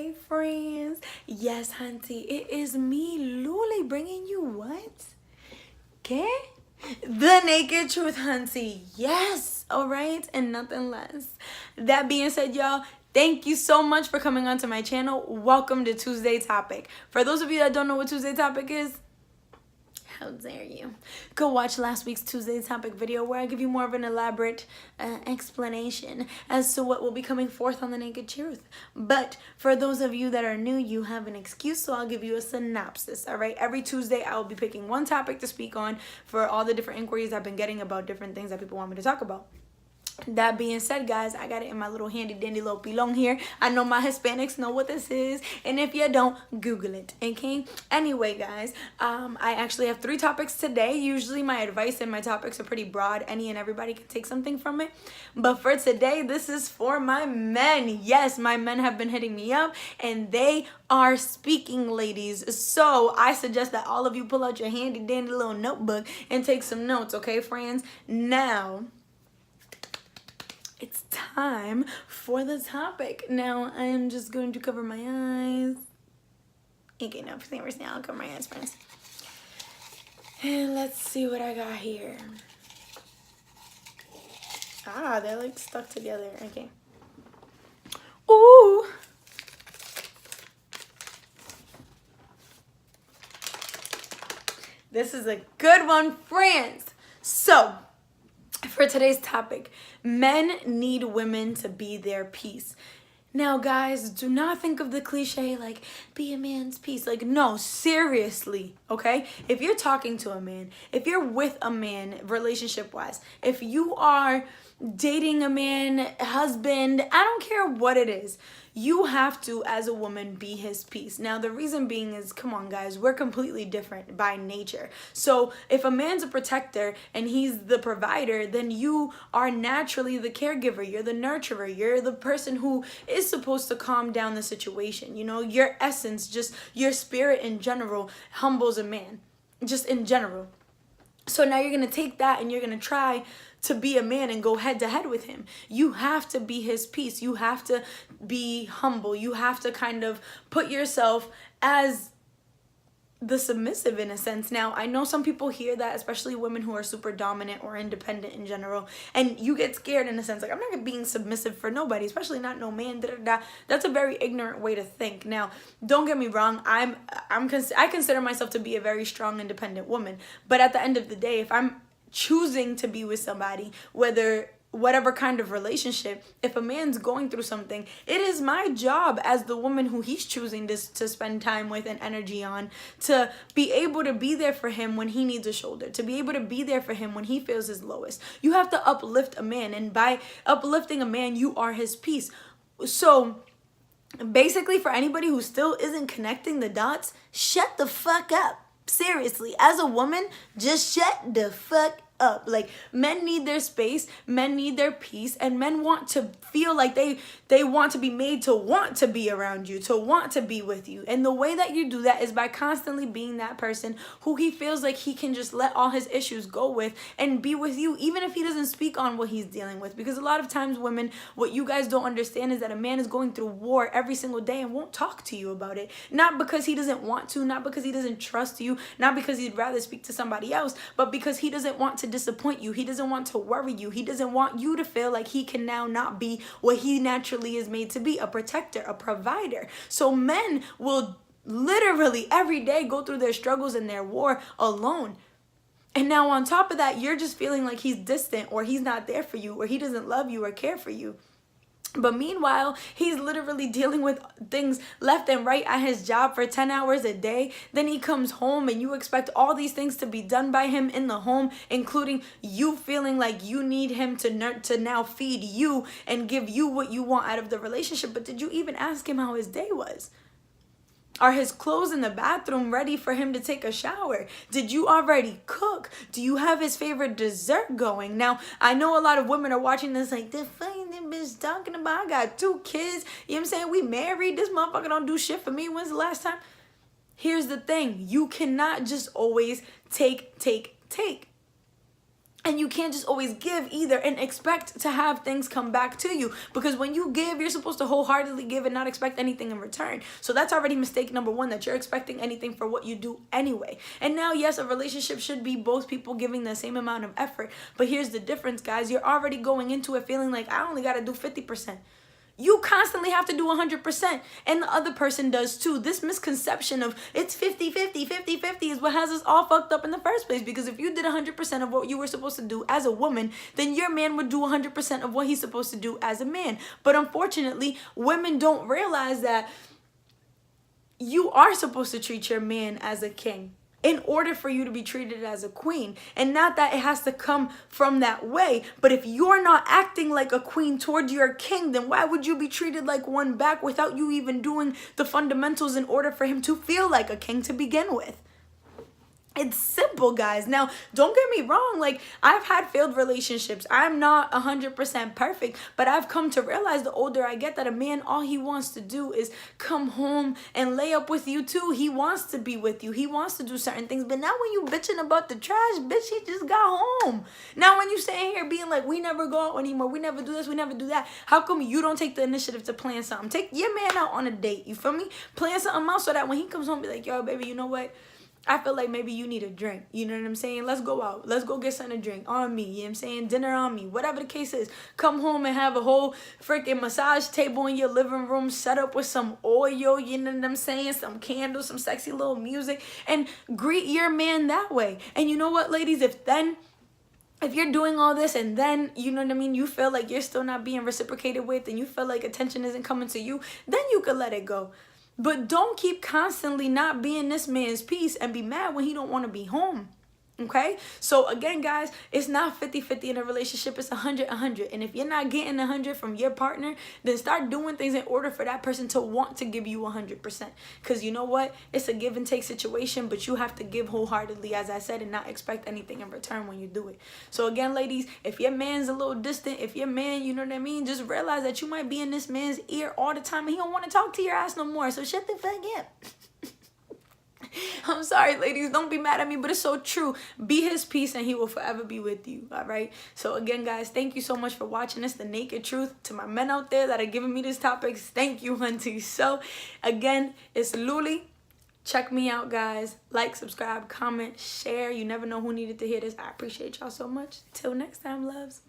Hey friends, yes hunty, it is me Luli bringing you what? ¿Qué? The naked truth hunty, yes, alright, and nothing less. That being said, y'all, thank you so much for coming onto my channel. Welcome to Tuesday Topic. For those of you that don't know what Tuesday Topic is, how dare you? Go watch last week's Tuesday Topic video where I give you more of an elaborate explanation as to what will be coming forth on the Naked Truth. But for those of you that are new, you have an excuse, so I'll give you a synopsis, all right? Every Tuesday, I will be picking one topic to speak on for all the different inquiries I've been getting about different things that people want me to talk about. That being said, guys, I got it in my little handy dandy little pilon here. I know my Hispanics know what this is, and if you don't, Google it, okay? Anyway, guys, I actually have 3 topics today. Usually my advice and my topics are pretty broad. Any and everybody can take something from it. But for today, this is for my men. Yes, my men have been hitting me up, and they are speaking, ladies. So I suggest that all of you pull out your handy dandy little notebook and take some notes, okay, friends? Now, it's time for the topic. Now, I am just going to cover my eyes. Okay, no, seriously, I'll cover my eyes, friends. And let's see what I got here. Ah, they're like stuck together. Okay. Ooh. This is a good one, friends. So, for today's topic, men need women to be their peace. Now, guys, do not think of the cliche like, be a man's peace. Like, no, seriously, okay? If you're talking to a man, if you're with a man relationship-wise, if you are dating a man, husband, I don't care what it is, you have to, as a woman, be his peace. Now, the reason being is, come on, guys, we're completely different by nature. So if a man's a protector and he's the provider, then you are naturally the caregiver. You're the nurturer. You're the person who is supposed to calm down the situation. You know, your essence, just your spirit in general, humbles a man, just in general. So now you're going to take that and you're going to try to be a man and go head to head with him. You have to be his peace. You have to be humble. You have to kind of put yourself as the submissive in a sense. Now, I know some people hear that, especially women who are super dominant or independent in general, and you get scared in a sense, like, I'm not being submissive for nobody, especially not no man, That's a very ignorant way to think. Now, don't get me wrong, I consider myself to be a very strong, independent woman, but at the end of the day, if I'm choosing to be with somebody, whatever kind of relationship, if a man's going through something, it is my job as the woman who he's choosing to spend time with and energy on, to be able to be there for him when he needs a shoulder, to be able to be there for him when he feels his lowest. You have to uplift a man, and by uplifting a man, you are his peace. So basically, for anybody who still isn't connecting the dots, shut the fuck up. Seriously, as a woman, just shut the fuck up. Like, men need their space, men need their peace, and men want to feel like they want to be made to want to be around you, to want to be with you. And the way that you do that is by constantly being that person who he feels like he can just let all his issues go with and be with you, even if he doesn't speak on what he's dealing with. Because a lot of times, women, what you guys don't understand is that a man is going through war every single day and won't talk to you about it. Not because he doesn't want to, not because he doesn't trust you, not because he'd rather speak to somebody else, but because he doesn't want to disappoint you. He doesn't want to worry you. He doesn't want you to feel like he can now not be what he naturally is made to be, a protector, a provider. So men will literally every day go through their struggles and their war alone. And now on top of that, you're just feeling like he's distant, or he's not there for you, or he doesn't love you or care for you. But meanwhile, he's literally dealing with things left and right at his job for 10 hours a day. Then he comes home and you expect all these things to be done by him in the home, including you feeling like you need him to now feed you and give you what you want out of the relationship. But did you even ask him how his day was? Are his clothes in the bathroom ready for him to take a shower? Did you already cook? Do you have his favorite dessert going? Now, I know a lot of women are watching this like, this fucking bitch talking about, I got 2 kids. You know what I'm saying? We married. This motherfucker don't do shit for me. When's the last time? Here's the thing. You cannot just always take. And you can't just always give either and expect to have things come back to you. Because when you give, you're supposed to wholeheartedly give and not expect anything in return. So that's already mistake number one, that you're expecting anything for what you do anyway. And now, yes, a relationship should be both people giving the same amount of effort. But here's the difference, guys. You're already going into it feeling like I only got to do 50%. You constantly have to do 100%, and the other person does too. This misconception of it's 50-50, 50-50 is what has us all fucked up in the first place. Because if you did 100% of what you were supposed to do as a woman, then your man would do 100% of what he's supposed to do as a man. But unfortunately, women don't realize that you are supposed to treat your man as a king in order for you to be treated as a queen. And not that it has to come from that way, but if you're not acting like a queen toward your king, then why would you be treated like one back without you even doing the fundamentals in order for him to feel like a king to begin with? It's simple, guys. Now, don't get me wrong. Like, I've had failed relationships. I'm not 100% perfect, but I've come to realize the older I get that a man, all he wants to do is come home and lay up with you too. He wants to be with you. He wants to do certain things. But now when you bitching about the trash, bitch, he just got home. Now when you sitting here being like, we never go out anymore, we never do this, we never do that, how come you don't take the initiative to plan something? Take your man out on a date, you feel me? Plan something out so that when he comes home, be like, yo, baby, you know what? I feel like maybe you need a drink. You know what I'm saying? Let's go out. Let's go get something to drink on me. You know what I'm saying? Dinner on me. Whatever the case is. Come home and have a whole freaking massage table in your living room set up with some oil. You know what I'm saying? Some candles, some sexy little music. And greet your man that way. And you know what, ladies? If you're doing all this and then, you know what I mean, you feel like you're still not being reciprocated with and you feel like attention isn't coming to you, then you could let it go. But don't keep constantly not being this man's peace and be mad when he don't want to be home. Okay? So again, guys, it's not 50-50 in a relationship. It's 100-100. And if you're not getting 100 from your partner, then start doing things in order for that person to want to give you 100%. Because you know what? It's a give and take situation, but you have to give wholeheartedly, as I said, and not expect anything in return when you do it. So again, ladies, if your man's a little distant, if your man, you know what I mean, just realize that you might be in this man's ear all the time and he don't want to talk to your ass no more. So shut the fuck up. I'm sorry, ladies. Don't be mad at me, but it's so true. Be his peace and he will forever be with you. All right? So again, guys, thank you so much for watching this, The Naked Truth. To my men out there that are giving me these topics, thank you, hunty. So again, it's Luli. Check me out, guys. Like, subscribe, comment, share. You never know who needed to hear this. I appreciate y'all so much. Till next time, loves.